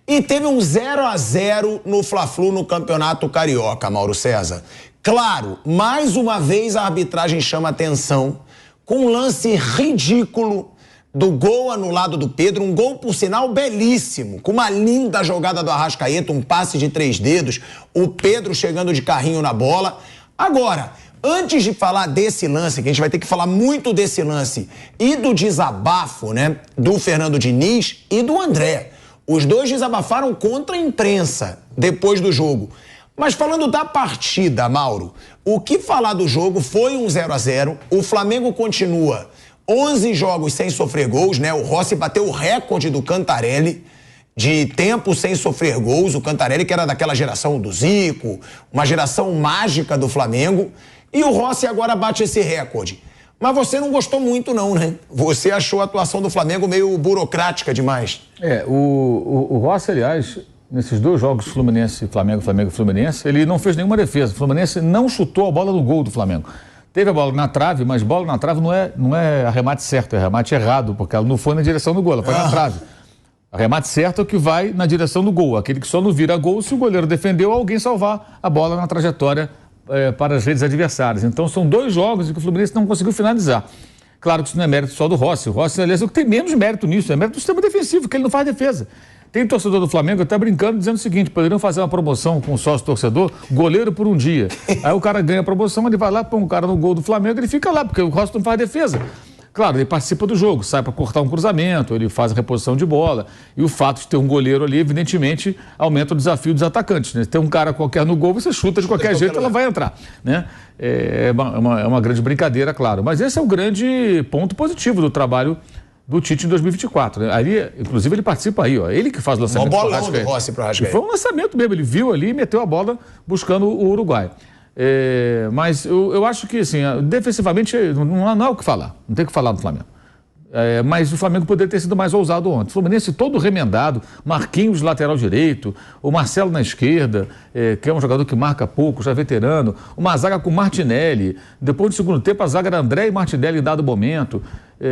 E teve um 0-0 no Fla-Flu no Campeonato Carioca, Mauro César. Claro, mais uma vez a arbitragem chama atenção com um lance ridículo do gol anulado do Pedro, um gol, por sinal, belíssimo, com uma linda jogada do Arrascaeta, um passe de 3 dedos, o Pedro chegando de carrinho na bola. Agora, antes de falar desse lance, que a gente vai ter que falar muito desse lance, e do desabafo, né, do Fernando Diniz e do André. Os dois desabafaram contra a imprensa depois do jogo. Mas falando da partida, Mauro, o que falar do jogo foi um 0-0, o Flamengo continua 11 jogos sem sofrer gols, né? O Rossi bateu o recorde do Cantarelli de tempo sem sofrer gols, o Cantarelli que era daquela geração do Zico, uma geração mágica do Flamengo, e o Rossi agora bate esse recorde. Mas você não gostou muito não, né? Você achou a atuação do Flamengo meio burocrática demais. O Rossi, aliás, nesses 2 jogos Fluminense e Flamengo, Flamengo e Fluminense, ele não fez nenhuma defesa. O Fluminense não chutou a bola no gol do Flamengo. Teve a bola na trave, mas bola na trave não é arremate certo, é arremate errado, porque ela não foi na direção do gol, ela foi na trave. Arremate certo é o que vai na direção do gol, aquele que só não vira gol se o goleiro defendeu ou alguém salvar a bola na trajetória para as redes adversárias. Então são 2 jogos em que o Fluminense não conseguiu finalizar. Claro que isso não é mérito só do Rossi. O Rossi, aliás, é o que tem menos mérito nisso, é mérito do sistema defensivo, que ele não faz defesa. Tem torcedor do Flamengo até brincando, dizendo o seguinte: poderiam fazer uma promoção com o sócio-torcedor, goleiro por um dia. Aí o cara ganha a promoção, ele vai lá, põe um cara no gol do Flamengo, ele fica lá, porque o Rossi não faz defesa. Claro, ele participa do jogo, sai para cortar um cruzamento, ele faz a reposição de bola. E o fato de ter um goleiro ali, evidentemente, aumenta o desafio dos atacantes, né? Tem um cara qualquer no gol, você chuta de qualquer jeito, ela vai entrar, né? É uma grande brincadeira, claro. Mas esse é o grande ponto positivo do trabalho do Tite em 2024. Né? Ali, inclusive, ele participa aí, ó. Ele que faz o lançamento. Um bolão do Rossi pro Arrascaeta. Foi um lançamento mesmo, ele viu ali e meteu a bola buscando o Uruguai. Mas eu acho que, assim, defensivamente não há o que falar. Não tem o que falar do Flamengo. Mas o Flamengo poderia ter sido mais ousado ontem. O Fluminense todo remendado, Marquinhos lateral direito, o Marcelo na esquerda, que é um jogador que marca pouco, já é veterano, uma zaga com Martinelli. Depois do segundo tempo, a zaga era André e Martinelli em dado momento.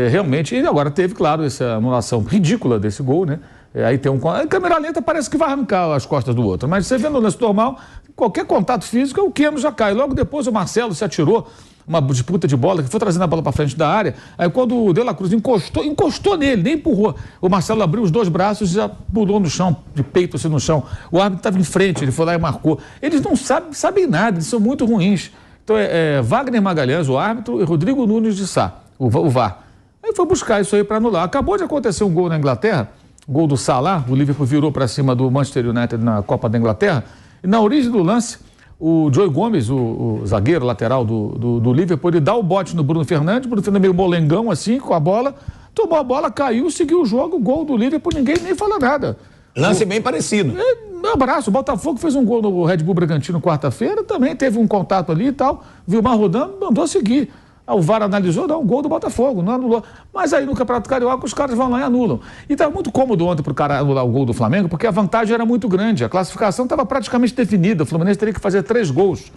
Realmente, e agora teve, claro, essa anulação ridícula desse gol, né? Aí tem a câmera lenta parece que vai arrancar as costas do outro, mas você vê no lance normal, qualquer contato físico, o Keno já cai. Logo depois o Marcelo se atirou, uma disputa de bola, que foi trazendo a bola para frente da área, aí quando o De La Cruz encostou nele, nem empurrou. O Marcelo abriu os 2 braços e já pulou no chão, de peito assim no chão. O árbitro estava em frente, ele foi lá e marcou. Eles não sabem nada, eles são muito ruins. Então Wagner Magalhães, o árbitro, e Rodrigo Nunes de Sá, o VAR. Aí foi buscar isso aí para anular. Acabou de acontecer um gol na Inglaterra, gol do Salah, o Liverpool virou para cima do Manchester United na Copa da Inglaterra, e na origem do lance, o Joey Gomes, o zagueiro lateral do Liverpool, ele dá o bote no Bruno Fernandes meio molengão assim, com a bola, tomou a bola, caiu, seguiu o jogo, gol do Liverpool, ninguém nem fala nada. Lance bem parecido. Um abraço, o Botafogo fez um gol no Red Bull Bragantino quarta-feira, também teve um contato ali e tal, viu o Mar rodando, mandou seguir. O VAR analisou, não, gol do Botafogo, não anulou. Mas aí no Campeonato Carioca os caras vão lá e anulam. E estava muito cômodo ontem para o cara anular o gol do Flamengo, porque a vantagem era muito grande, a classificação estava praticamente definida, o Fluminense teria que fazer 3 gols.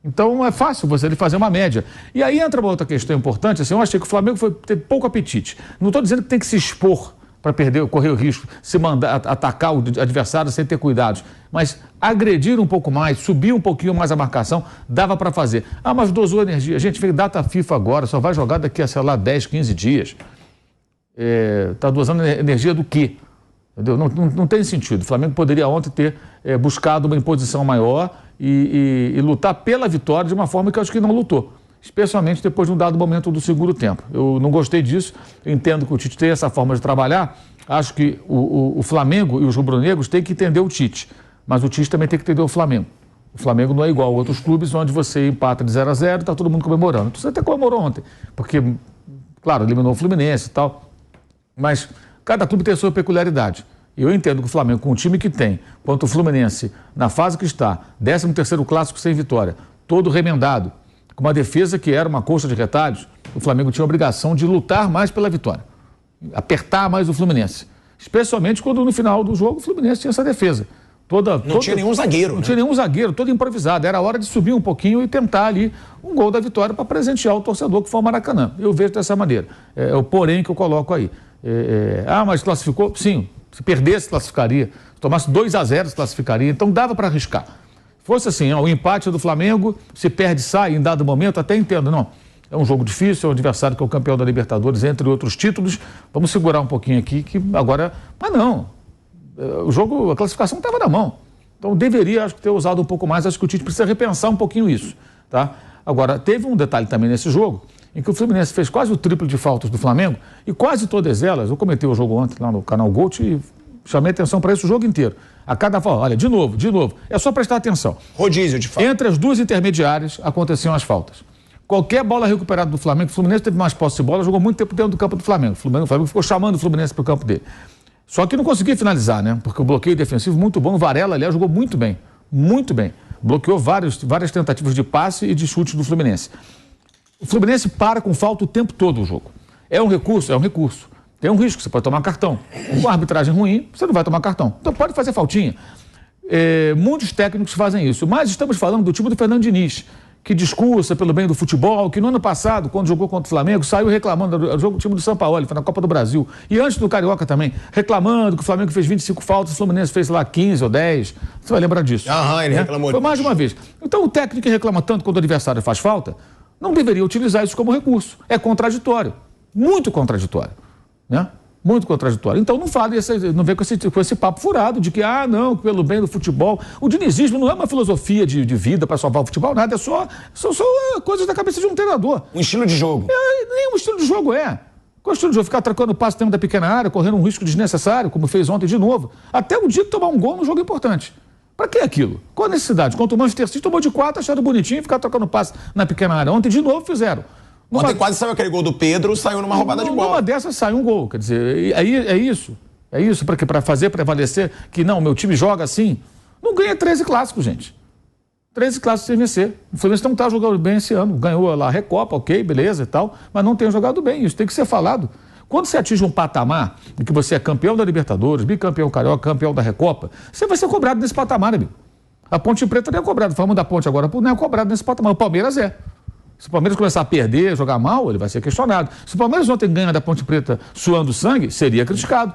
Então é fácil ele fazer uma média. E aí entra uma outra questão importante, assim, eu achei que o Flamengo teve pouco apetite. Não estou dizendo que tem que se expor para correr o risco, se mandar atacar o adversário sem ter cuidados. Mas agredir um pouco mais, subir um pouquinho mais a marcação, dava para fazer. Mas dosou energia. A gente fez data FIFA agora, só vai jogar daqui a, sei lá, 10, 15 dias. Está dosando energia do quê? Entendeu? Não tem sentido. O Flamengo poderia ontem ter buscado uma imposição maior e lutar pela vitória de uma forma que eu acho que não lutou. Especialmente depois de um dado momento do segundo tempo. Eu não gostei disso, eu entendo que o Tite tem essa forma de trabalhar, acho que o Flamengo e os rubro-negros têm que entender o Tite, mas o Tite também tem que entender o Flamengo. O Flamengo não é igual a outros clubes onde você empata de 0-0 e está todo mundo comemorando. Você até comemorou ontem, porque, claro, eliminou o Fluminense e tal, mas cada clube tem a sua peculiaridade. E eu entendo que o Flamengo, com o time que tem, quanto o Fluminense, na fase que está, 13º clássico sem vitória, todo remendado, com uma defesa que era uma coxa de retalhos, o Flamengo tinha a obrigação de lutar mais pela vitória, apertar mais o Fluminense. Especialmente quando no final do jogo o Fluminense tinha essa defesa. Não tinha nenhum zagueiro. Não tinha nenhum zagueiro, todo improvisado. Era hora de subir um pouquinho e tentar ali um gol da vitória para presentear o torcedor que foi o Maracanã. Eu vejo dessa maneira. É o porém que eu coloco aí. Mas classificou? Sim. Se perdesse, classificaria. Tomasse 2-0, se classificaria. Então dava para arriscar. Fosse assim, ó, o empate do Flamengo, se perde, sai em dado momento, até entendo, não. É um jogo difícil, é um adversário que é o campeão da Libertadores, entre outros títulos. Vamos segurar um pouquinho aqui, que agora... Mas não, o jogo, a classificação estava na mão. Então deveria, acho que, ter usado um pouco mais. Acho que o Tite precisa repensar um pouquinho isso, tá? Agora, teve um detalhe também nesse jogo, em que o Fluminense fez quase o triplo de faltas do Flamengo, e quase todas elas, eu comentei o jogo ontem lá no canal Gold e chamei atenção para isso o jogo inteiro. A cada falta, olha, de novo, é só prestar atenção. Rodízio de falta. Entre as duas intermediárias aconteciam as faltas. Qualquer bola recuperada do Flamengo, o Fluminense teve mais posse de bola, jogou muito tempo dentro do campo do Flamengo. O Flamengo ficou chamando o Fluminense para o campo dele. Só que não conseguia finalizar, né? Porque o bloqueio defensivo muito bom. O Varela, aliás, jogou muito bem. Muito bem. Bloqueou várias tentativas de passe e de chute do Fluminense. O Fluminense para com falta o tempo todo o jogo. É um recurso? É um recurso. Tem um risco, você pode tomar cartão. Com a arbitragem ruim, você não vai tomar cartão. Então pode fazer faltinha. Muitos técnicos fazem isso. Mas estamos falando do time do Fernando Diniz, que discursa pelo bem do futebol, que no ano passado, quando jogou contra o Flamengo, saiu reclamando do time do São Paulo, foi na Copa do Brasil, e antes do Carioca também, reclamando que o Flamengo fez 25 faltas, o Fluminense fez lá 15 ou 10, você vai lembrar disso. Ele reclamou. Foi mais de uma vez. Então o técnico que reclama tanto quando o adversário faz falta, não deveria utilizar isso como recurso. É contraditório, muito contraditório, né? Muito contraditório. Então não fale, não vem com esse papo furado de que, não, pelo bem do futebol. O dinizismo não é uma filosofia de vida para salvar o futebol, nada, são coisas da cabeça de um treinador. Um estilo de jogo. Nem um estilo de jogo é. Qual é o estilo de jogo? Ficar trocando o passe dentro da pequena área, correndo um risco desnecessário, como fez ontem de novo. Até o dia de tomar um gol num jogo importante. Para que aquilo? Qual a necessidade? Contra o Manchester City, tomou de 4, acharam bonitinho, ficar trocando passe na pequena área. Ontem de novo fizeram. Ontem quase saiu aquele gol do Pedro, saiu numa roubada de bola. Numa dessas sai um gol, quer dizer, é isso para fazer prevalecer que não, meu time joga assim. Não ganha 13 clássicos, gente. 13 clássicos sem vencer. O Fluminense não está jogando bem esse ano. Ganhou lá a Recopa, ok, beleza e tal, mas não tem jogado bem. Isso tem que ser falado. Quando você atinge um patamar em que você é campeão da Libertadores, bicampeão carioca, campeão da Recopa, você vai ser cobrado nesse patamar, amigo. A Ponte Preta não é cobrada. Falamos da Ponte agora, não é cobrado nesse patamar. O Palmeiras é. Se o Palmeiras começar a perder, jogar mal, ele vai ser questionado. Se o Palmeiras ontem ganha da Ponte Preta suando sangue, seria criticado.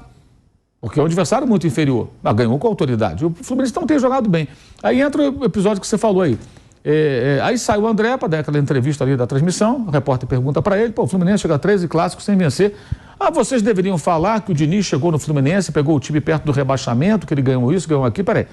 Porque é um adversário muito inferior. Mas ganhou com autoridade. O Fluminense não tem jogado bem. Aí entra o episódio que você falou aí. Aí sai o André para dar aquela entrevista ali da transmissão. O repórter pergunta para ele: o Fluminense chega a 13 clássicos sem vencer. Vocês deveriam falar que o Diniz chegou no Fluminense, pegou o time perto do rebaixamento, que ele ganhou isso, ganhou aqui. Peraí.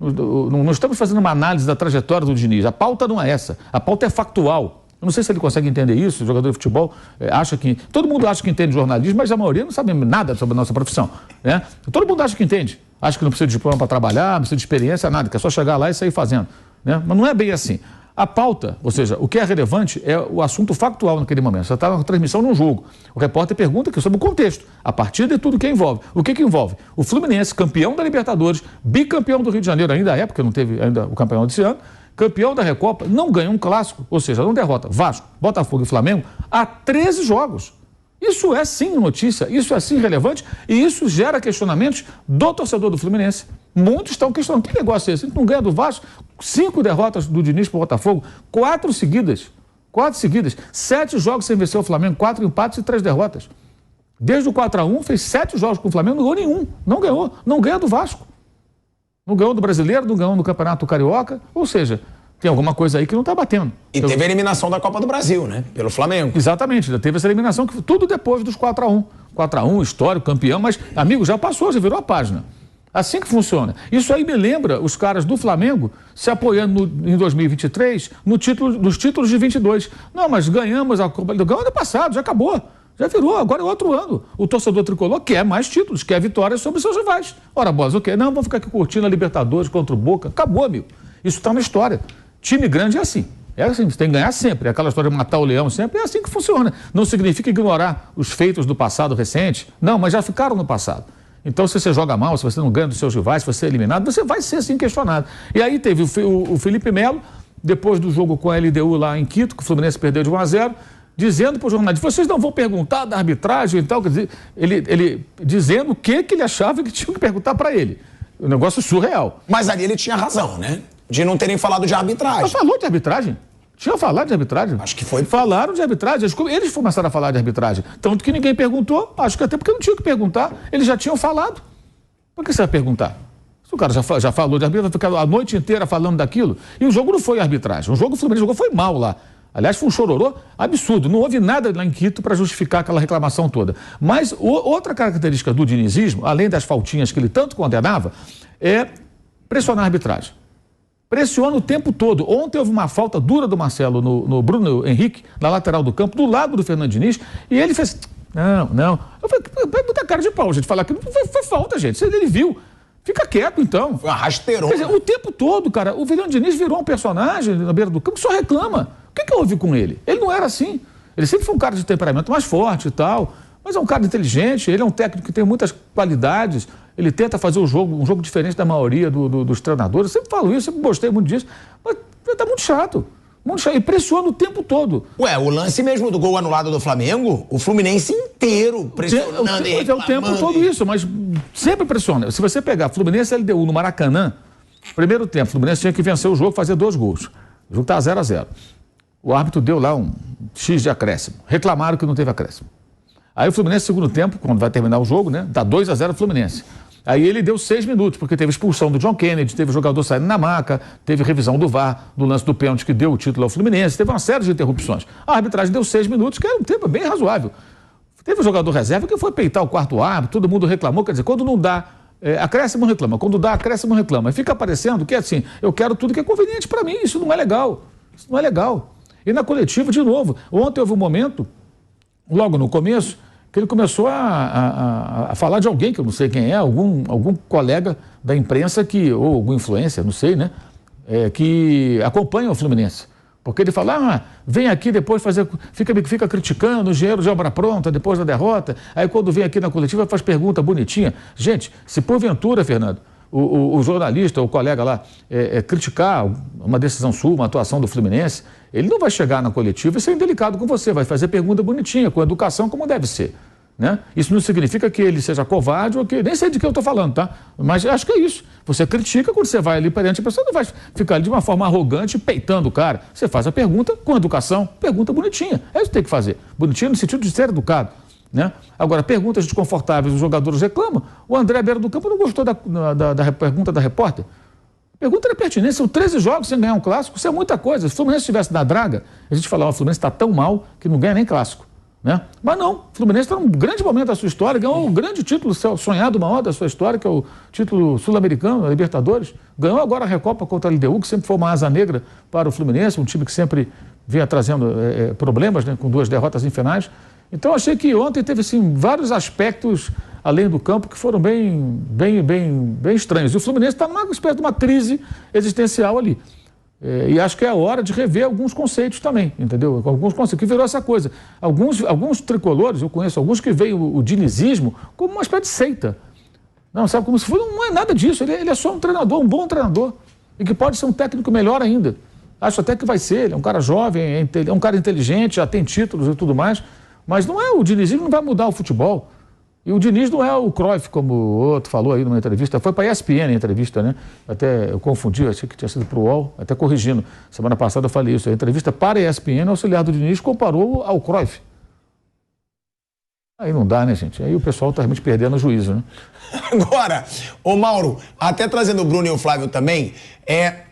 Não estamos fazendo uma análise da trajetória do Diniz. A pauta não é essa. A pauta é factual. Eu não sei se ele consegue entender isso, o jogador de futebol acha que... Todo mundo acha que entende jornalismo, mas a maioria não sabe nada sobre a nossa profissão, né? Todo mundo acha que entende. Acha que não precisa de diploma para trabalhar, não precisa de experiência, nada, que é só chegar lá e sair fazendo, né? Mas não é bem assim. A pauta, ou seja, o que é relevante é o assunto factual naquele momento. Você está na transmissão num jogo. O repórter pergunta aqui sobre o contexto, a partir de tudo que envolve. O que envolve? O Fluminense, campeão da Libertadores, bicampeão do Rio de Janeiro, ainda é, porque não teve ainda o campeão desse ano, campeão da Recopa, não ganha um clássico, ou seja, não derrota Vasco, Botafogo e Flamengo há 13 jogos. Isso é sim notícia, isso é sim relevante e isso gera questionamentos do torcedor do Fluminense. Muitos estão questionando, que negócio é esse? A gente não ganha do Vasco, 5 derrotas do Diniz para o Botafogo, 4 seguidas, 7 jogos sem vencer o Flamengo, 4 empates e 3 derrotas. Desde o 4-1, fez 7 jogos com o Flamengo, não ganhou nenhum, não ganhou, não ganha do Vasco. Não ganhou do Brasileiro, não ganhou no Campeonato Carioca, ou seja, tem alguma coisa aí que não está batendo. E teve a eliminação da Copa do Brasil, né? Pelo Flamengo. Exatamente, já teve essa eliminação, tudo depois dos 4-1. 4-1, histórico, campeão, mas, amigo, já passou, já virou a página. Assim que funciona. Isso aí me lembra os caras do Flamengo se apoiando em 2023 nos títulos de 22. Não, mas ganhamos a Copa do Brasil ano passado, já acabou. Já virou, agora é outro ano. O torcedor tricolor quer mais títulos, quer vitórias sobre seus rivais. Ora, bolas, o quê? Não, vamos ficar aqui curtindo a Libertadores contra o Boca. Acabou, amigo. Isso está na história. Time grande é assim. É assim, você tem que ganhar sempre. Aquela história de matar o leão sempre, é assim que funciona. Não significa ignorar os feitos do passado recente. Não, mas já ficaram no passado. Então, se você joga mal, se você não ganha dos seus rivais, se você é eliminado, você vai ser assim questionado. E aí teve o Felipe Melo, depois do jogo com a LDU lá em Quito, que o Fluminense perdeu de 1-0, dizendo para o jornalista: vocês não vão perguntar da arbitragem e tal, quer dizer, ele dizendo o que ele achava que tinha que perguntar para ele. Um negócio surreal. Mas ali ele tinha razão, né? De não terem falado de arbitragem. Mas falou de arbitragem. Tinha falado de arbitragem. Acho que foi. Falaram de arbitragem. Eles começaram a falar de arbitragem. Tanto que ninguém perguntou. Acho que até porque não tinha que perguntar. Eles já tinham falado. Por que você vai perguntar? Se o cara já falou de arbitragem, vai ficar a noite inteira falando daquilo. E o jogo não foi arbitragem. O jogo o Fluminense jogou foi mal lá. Aliás, foi um chororô absurdo. Não houve nada lá em Quito para justificar aquela reclamação toda. Mas outra característica do dinizismo, além das faltinhas que ele tanto condenava, é pressionar a arbitragem. Pressiona o tempo todo. Ontem houve uma falta dura do Marcelo no Bruno Henrique, na lateral do campo, do lado do Fernando Diniz, e ele fez... Não. Eu falei, vai botar cara de pau, gente, falar que não foi falta, gente. Ele viu. Fica quieto, então. Foi uma rasteirona. Quer dizer, o tempo todo, cara, o Fernando Diniz virou um personagem na beira do campo que só reclama. O que houve com ele? Ele não era assim. Ele sempre foi um cara de temperamento mais forte e tal, mas é um cara inteligente, ele é um técnico que tem muitas qualidades, ele tenta fazer um jogo diferente da maioria dos treinadores. Eu sempre falo isso, sempre gostei muito disso, mas tá muito chato. Muito chato. E pressiona o tempo todo. Ué, o lance mesmo do gol anulado do Flamengo, o Fluminense inteiro pressionando e reclamando. É o tempo todo isso, mas sempre pressiona. Se você pegar Fluminense e LDU no Maracanã, primeiro tempo, o Fluminense tinha que vencer o jogo, fazer 2 gols. O jogo tá 0-0. O árbitro deu lá um X de acréscimo. Reclamaram que não teve acréscimo. Aí o Fluminense, segundo tempo, quando vai terminar o jogo, né, dá 2-0 Fluminense. Aí ele deu 6 minutos, porque teve expulsão do John Kennedy, teve jogador saindo na maca, teve revisão do VAR, do lance do pênalti que deu o título ao Fluminense, teve uma série de interrupções. A arbitragem deu 6 minutos, que era um tempo bem razoável. Teve um jogador reserva que foi peitar o quarto árbitro, todo mundo reclamou, quer dizer, quando não dá acréscimo reclama, quando dá acréscimo reclama. E fica parecendo que assim, eu quero tudo que é conveniente para mim, isso não é legal. Isso não é legal. E na coletiva, de novo, ontem houve um momento, logo no começo, que ele começou a falar de alguém, que eu não sei quem é, algum colega da imprensa ou algum influencer, não sei, né, que acompanha o Fluminense. Porque ele fala, vem aqui depois fica criticando o engenheiro de obra pronta depois da derrota, aí quando vem aqui na coletiva faz pergunta bonitinha. Gente, se porventura, Fernando, o jornalista, o colega lá, criticar uma decisão sua, uma atuação do Fluminense, ele não vai chegar na coletiva e ser indelicado com você, vai fazer pergunta bonitinha, com educação como deve ser, né? Isso não significa que ele seja covarde ou que... Nem sei de que eu estou falando, tá? Mas acho que é isso. Você critica quando você vai ali perante a pessoa, não vai ficar ali de uma forma arrogante, peitando o cara. Você faz a pergunta com educação, pergunta bonitinha. É isso que tem que fazer. Bonitinha no sentido de ser educado, né? Agora, perguntas desconfortáveis, os jogadores reclamam. O André Beira do Campo não gostou da pergunta da repórter. A pergunta era pertinente, são 13 jogos sem ganhar um clássico, isso é muita coisa. Se o Fluminense estivesse na draga, a gente falava, o Fluminense está tão mal que não ganha nem clássico, né? Mas não, o Fluminense está num grande momento da sua história, ganhou um grande título sonhado maior da sua história, que é o título sul-americano, a Libertadores. Ganhou agora a Recopa contra a LDU, que sempre foi uma asa negra para o Fluminense, um time que sempre vinha trazendo problemas, né, com 2 derrotas em finais. Então, achei que ontem teve assim, vários aspectos além do campo que foram bem estranhos. E o Fluminense está numa espécie de uma crise existencial ali. E acho que é a hora de rever alguns conceitos também, entendeu? Alguns conceitos, que virou essa coisa. Alguns tricolores, eu conheço alguns que veem o dinizismo como uma espécie de seita. Não, sabe, como se fosse, não é nada disso. Ele é só um treinador, um bom treinador. E que pode ser um técnico melhor ainda. Acho até que vai ser. Ele é um cara jovem, é um cara inteligente, já tem títulos e tudo mais. Mas não é, o dinizismo não vai mudar o futebol. E o Diniz não é o Cruyff, como o outro falou aí numa entrevista. Foi para a ESPN a entrevista, né? Até eu confundi, achei que tinha sido para o UOL, até corrigindo. Semana passada eu falei isso. A entrevista para a ESPN, o auxiliar do Diniz comparou ao Cruyff. Aí não dá, né, gente? Aí o pessoal está realmente perdendo o juízo, né? Agora, ô Mauro, até trazendo o Bruno e o Flávio também,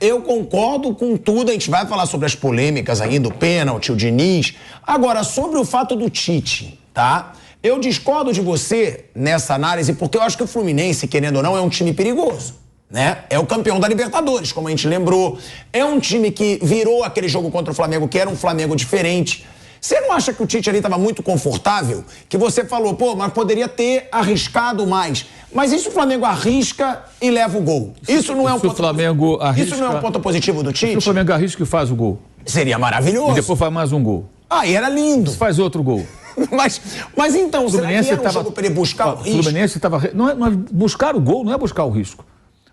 eu concordo com tudo, a gente vai falar sobre as polêmicas ainda, o pênalti, o Diniz. Agora, sobre o fato do Tite, tá? Eu discordo de você nessa análise, porque eu acho que o Fluminense, querendo ou não, é um time perigoso, né? É o campeão da Libertadores, como a gente lembrou. É um time que virou aquele jogo contra o Flamengo, que era um Flamengo diferente. Você não acha que o Tite ali estava muito confortável? Que você falou, pô, mas poderia ter arriscado mais. Mas e se o Flamengo arrisca e leva o gol? Isso não é um ponto positivo. Isso não é um ponto positivo do Tite? Se o Flamengo arrisca e faz o gol. Seria maravilhoso. E depois faz mais um gol. Aí era lindo. Se faz outro gol. Mas então, será que era um jogo para ele buscar o risco? O Fluminense estava... Buscar o gol não é buscar o risco.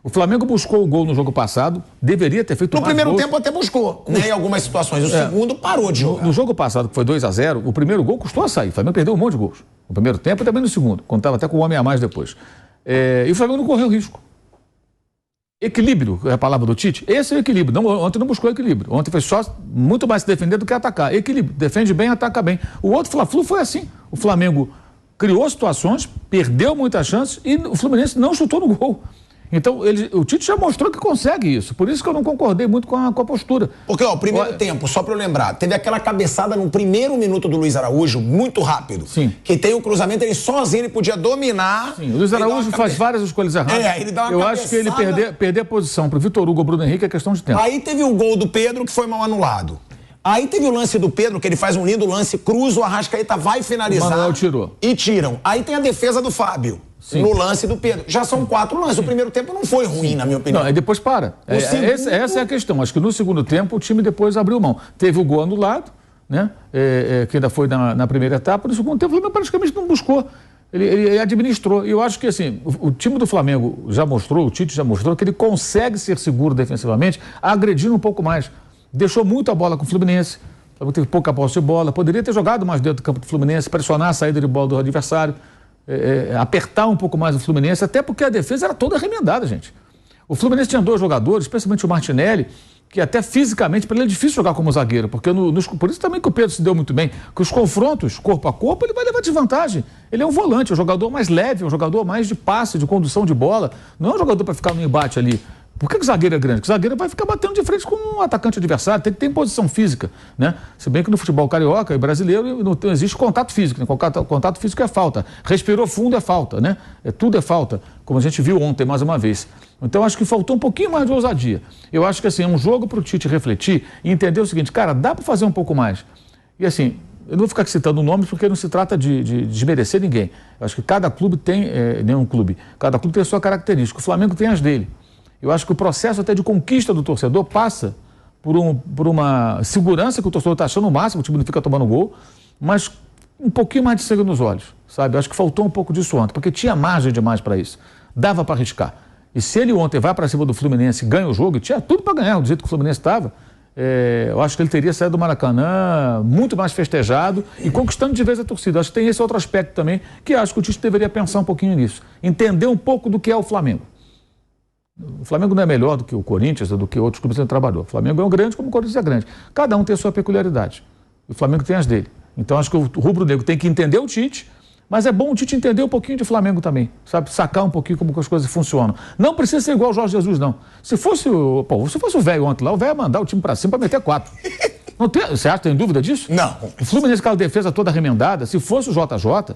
O Flamengo buscou o gol no jogo passado, deveria ter feito mais gols. No primeiro tempo até buscou, né, em algumas situações. O segundo parou de jogar. No jogo passado, que foi 2-0, o primeiro gol custou a sair. O Flamengo perdeu um monte de gols. No primeiro tempo e também no segundo, quando estava até com o homem a mais depois. E o Flamengo não correu risco. Equilíbrio, é a palavra do Tite. Esse é o equilíbrio. Ontem não buscou equilíbrio. Ontem foi só muito mais se defender do que atacar. Equilíbrio. Defende bem, ataca bem. O outro Fla-Flu foi assim. O Flamengo criou situações, perdeu muitas chances e o Fluminense não chutou no gol. Então, o Tite já mostrou que consegue isso. Por isso que eu não concordei muito com a postura. Porque, ó, o primeiro tempo, só pra eu lembrar, teve aquela cabeçada no primeiro minuto do Luiz Araújo, muito rápido. Sim. Que tem o cruzamento, ele sozinho, ele podia dominar. Sim, o Luiz Araújo faz várias escolhas erradas. Ele dá uma Eu cabeçada... acho que ele perder a posição pro Vitor Hugo ou Bruno Henrique é questão de tempo. Aí teve o gol do Pedro, que foi mal anulado. Aí teve o lance do Pedro, que ele faz um lindo lance, cruza, o Arrascaeta vai finalizar. O Manuel tirou. E tiram. Aí tem a defesa do Fábio. Sim. No lance do Pedro. Já são 4 lances. O primeiro tempo não foi ruim, na minha opinião. Não, aí depois para. Essa é a questão. Acho que no segundo tempo o time depois abriu mão. Teve o gol anulado, né? Que ainda foi na primeira etapa. No segundo tempo o Flamengo praticamente não buscou. Ele administrou. E eu acho que assim, o time do Flamengo já mostrou, o Tite já mostrou que ele consegue ser seguro defensivamente, agredindo um pouco mais. Deixou muito a bola com o Fluminense. O Flamengo teve pouca posse de bola. Poderia ter jogado mais dentro do campo do Fluminense, pressionar a saída de bola do adversário. Apertar um pouco mais o Fluminense, até porque a defesa era toda remendada, gente. O Fluminense tinha 2 jogadores, especialmente o Martinelli, que até fisicamente para ele é difícil jogar como zagueiro, porque por isso também que o Pedro se deu muito bem, que os confrontos corpo a corpo ele vai levar desvantagem. Ele é um volante, é um jogador mais leve, é um jogador mais de passe, de condução de bola, não é um jogador para ficar no embate ali. Por que o zagueiro é grande? Porque o zagueiro vai ficar batendo de frente com um atacante adversário, tem que ter posição física, né? Se bem que no futebol carioca e brasileiro não existe contato físico, né? Contato físico é falta. Respirou fundo é falta, né? Tudo é falta, como a gente viu ontem mais uma vez. Então acho que faltou um pouquinho mais de ousadia. Eu acho que assim, é um jogo para o Tite refletir e entender o seguinte, cara, dá para fazer um pouco mais. E assim, eu não vou ficar citando nomes porque não se trata de desmerecer ninguém. Eu acho que cada clube tem, cada clube tem a sua característica. O Flamengo tem as dele. Eu acho que o processo até de conquista do torcedor passa por uma segurança que o torcedor está achando o máximo, o time não fica tomando gol, mas um pouquinho mais de sangue nos olhos, sabe? Eu acho que faltou um pouco disso ontem, porque tinha margem demais para isso. Dava para arriscar. E se ele ontem vai para cima do Fluminense e ganha o jogo, tinha tudo para ganhar, do jeito que o Fluminense estava, eu acho que ele teria saído do Maracanã muito mais festejado e conquistando de vez a torcida. Acho que tem esse outro aspecto também, que acho que o Tite deveria pensar um pouquinho nisso. Entender um pouco do que é o Flamengo. O Flamengo não é melhor do que o Corinthians ou do que outros clubes que ele trabalhou. O Flamengo é um grande como o Corinthians é grande. Cada um tem a sua peculiaridade. O Flamengo tem as dele. Então acho que o rubro-negro tem que entender o Tite, mas é bom o Tite entender um pouquinho de Flamengo também, sabe? Sacar um pouquinho como que as coisas funcionam. Não precisa ser igual o Jorge Jesus, não. Se fosse o velho ontem lá, o velho ia mandar o time pra cima pra meter 4. Não tem, você acha que tem dúvida disso? Não. O Fluminense, aquela defesa toda remendada, se fosse o JJ,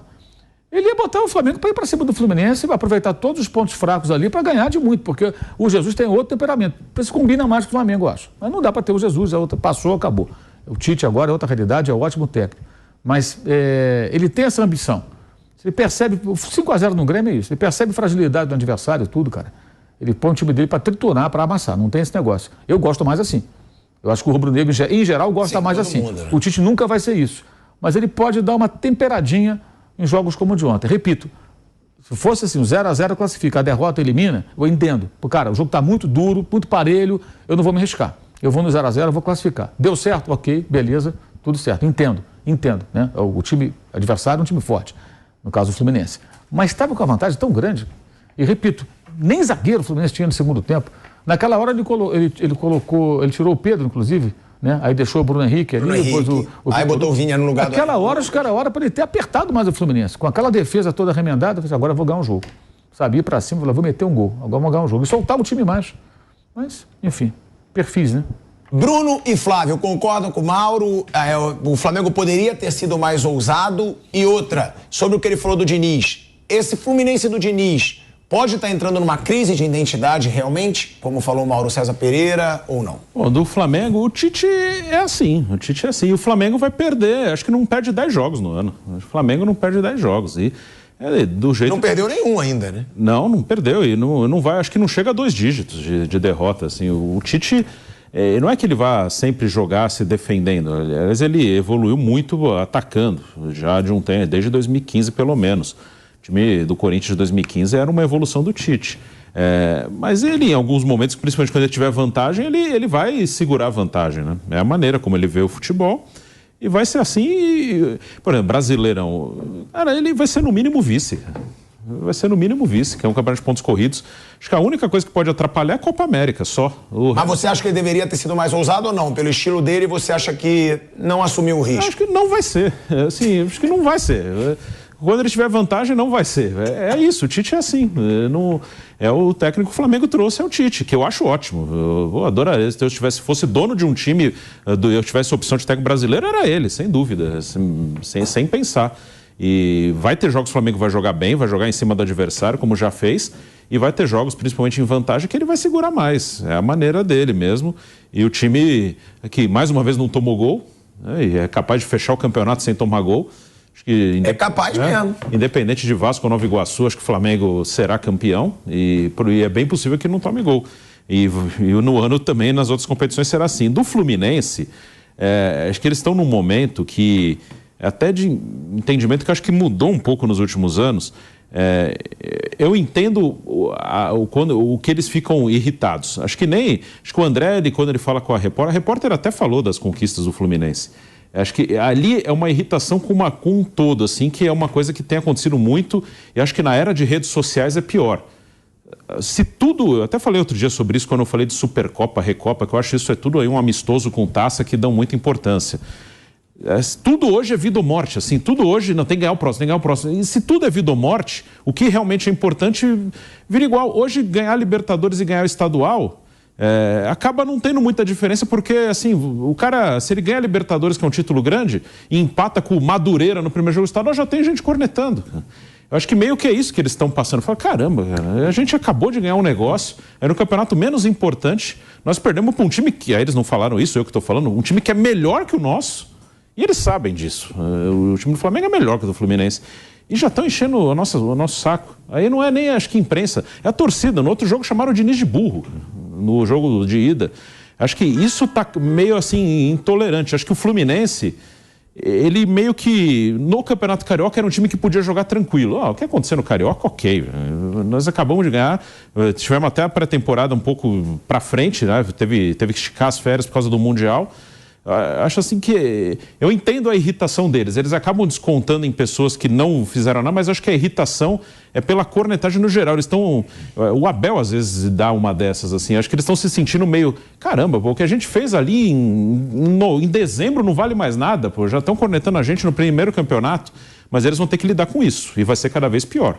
ele ia botar o Flamengo para ir para cima do Fluminense e aproveitar todos os pontos fracos ali para ganhar de muito, porque o Jesus tem outro temperamento. Isso combina mais com o Flamengo, eu acho. Mas não dá para ter o Jesus, a outra passou, acabou. O Tite agora é outra realidade, é um ótimo técnico. Mas ele tem essa ambição. Ele percebe, 5-0 no Grêmio é isso, ele percebe fragilidade do adversário, tudo, cara. Ele põe o time dele para triturar, para amassar, não tem esse negócio. Eu gosto mais assim. Eu acho que o rubro-negro, em geral, gosta mais assim. Mundo, né? O Tite nunca vai ser isso. Mas ele pode dar uma temperadinha em jogos como o de ontem. Repito, se fosse assim, o 0-0 classifica, a derrota elimina, eu entendo. Porque, cara, o jogo está muito duro, muito parelho, eu não vou me arriscar. Eu vou no 0-0, eu vou classificar. Deu certo? Ok, beleza, tudo certo. Entendo, né? O time adversário é um time forte, no caso do Fluminense. Mas estava com a vantagem tão grande. E repito, nem zagueiro o Fluminense tinha no segundo tempo. Naquela hora ele tirou o Pedro, inclusive, né? Aí deixou o Bruno Henrique ali, depois aí botou o Vinha no lugar do... Aquela hora, os caras para ele ter apertado mais o Fluminense. Com aquela defesa toda remendada, eu falei, agora eu vou ganhar um jogo. Sabe, ir pra cima, falei, vou meter um gol, agora vou ganhar um jogo. E soltava o time mais. Mas, enfim, perfis, né? Bruno e Flávio concordam com o Mauro, o Flamengo poderia ter sido mais ousado. E outra, sobre o que ele falou do Diniz, esse Fluminense do Diniz pode estar entrando numa crise de identidade realmente, como falou o Mauro César Pereira, ou não? Bom, do Flamengo, o Tite é assim. E o Flamengo vai perder, acho que não perde 10 jogos no ano. O Flamengo não perde 10 jogos. E do jeito... Não perdeu nenhum ainda, né? Não perdeu. E não vai, acho que não chega a 2 dígitos de derrota. Assim. O Tite, não é que ele vá sempre jogar se defendendo. Aliás, ele evoluiu muito atacando, já de um tempo, desde 2015 pelo menos. O time do Corinthians de 2015 era uma evolução do Tite. Mas ele, em alguns momentos, principalmente quando ele tiver vantagem, ele vai segurar a vantagem, né? É a maneira como ele vê o futebol. E vai ser assim, por exemplo, Brasileirão. Cara, ele vai ser no mínimo vice. Vai ser no mínimo vice, que é um campeonato de pontos corridos. Acho que a única coisa que pode atrapalhar é a Copa América, só. Mas você acha que ele deveria ter sido mais ousado ou não? Pelo estilo dele, você acha que não assumiu o risco? Acho que não vai ser. Assim, acho que não vai ser. Quando ele tiver vantagem, não vai ser. É isso, o Tite é assim. É o técnico que o Flamengo trouxe, é o Tite, que eu acho ótimo. Eu adoraria. Se eu fosse dono de um time, eu tivesse opção de técnico brasileiro, era ele, sem dúvida, sem pensar. E vai ter jogos que o Flamengo vai jogar bem, vai jogar em cima do adversário, como já fez, e vai ter jogos, principalmente em vantagem, que ele vai segurar mais. É a maneira dele mesmo. E o time que, mais uma vez, não tomou gol, né, e é capaz de fechar o campeonato sem tomar gol. Acho que, é capaz mesmo. Independente de Vasco ou Nova Iguaçu, acho que o Flamengo será campeão e é bem possível que não tome gol. E no ano também, nas outras competições, será assim. Do Fluminense, acho que eles estão num momento que, até de entendimento que acho que mudou um pouco nos últimos anos. Eu entendo o que eles ficam irritados. Acho que o André, quando ele fala com a repórter até falou das conquistas do Fluminense. Acho que ali é uma irritação com um todo, assim, que é uma coisa que tem acontecido muito, e acho que na era de redes sociais é pior. Se tudo, eu até falei outro dia sobre isso quando eu falei de Supercopa, Recopa, que eu acho isso tudo aí um amistoso com taça que dão muita importância. Tudo hoje é vida ou morte, assim, tudo hoje não tem que ganhar o próximo, tem que ganhar o próximo. E se tudo é vida ou morte, o que realmente é importante vira igual. Hoje ganhar a Libertadores e ganhar o estadual acaba não tendo muita diferença, porque assim, o cara, se ele ganha a Libertadores, que é um título grande, e empata com o Madureira no primeiro jogo estadual, já tem gente cornetando. Eu acho que meio que é isso que eles estão passando. Fala, caramba, cara, a gente acabou de ganhar um negócio, era o campeonato menos importante, nós perdemos para um time que, aí eles não falaram isso, eu que estou falando, um time que é melhor que o nosso, e eles sabem disso. O time do Flamengo é melhor que o do Fluminense. E já estão enchendo o nosso saco. Aí não é nem, acho que, imprensa, é a torcida. No outro jogo chamaram o Diniz de burro, no jogo de ida. Acho que isso está meio assim intolerante. Acho que o Fluminense, ele meio que no Campeonato Carioca era um time que podia jogar tranquilo. O que aconteceu no Carioca, ok. Nós acabamos de ganhar, tivemos até a pré-temporada um pouco para frente, né? Teve que esticar as férias por causa do Mundial. Acho assim que eu entendo a irritação deles. Eles acabam descontando em pessoas que não fizeram nada, mas acho que a irritação é pela cornetagem no geral. Eles estão, o Abel às vezes dá uma dessas assim. Acho que eles estão se sentindo meio, caramba, pô, o que a gente fez ali em dezembro não vale mais nada, pô. Já estão cornetando a gente no primeiro campeonato, mas eles vão ter que lidar com isso e vai ser cada vez pior.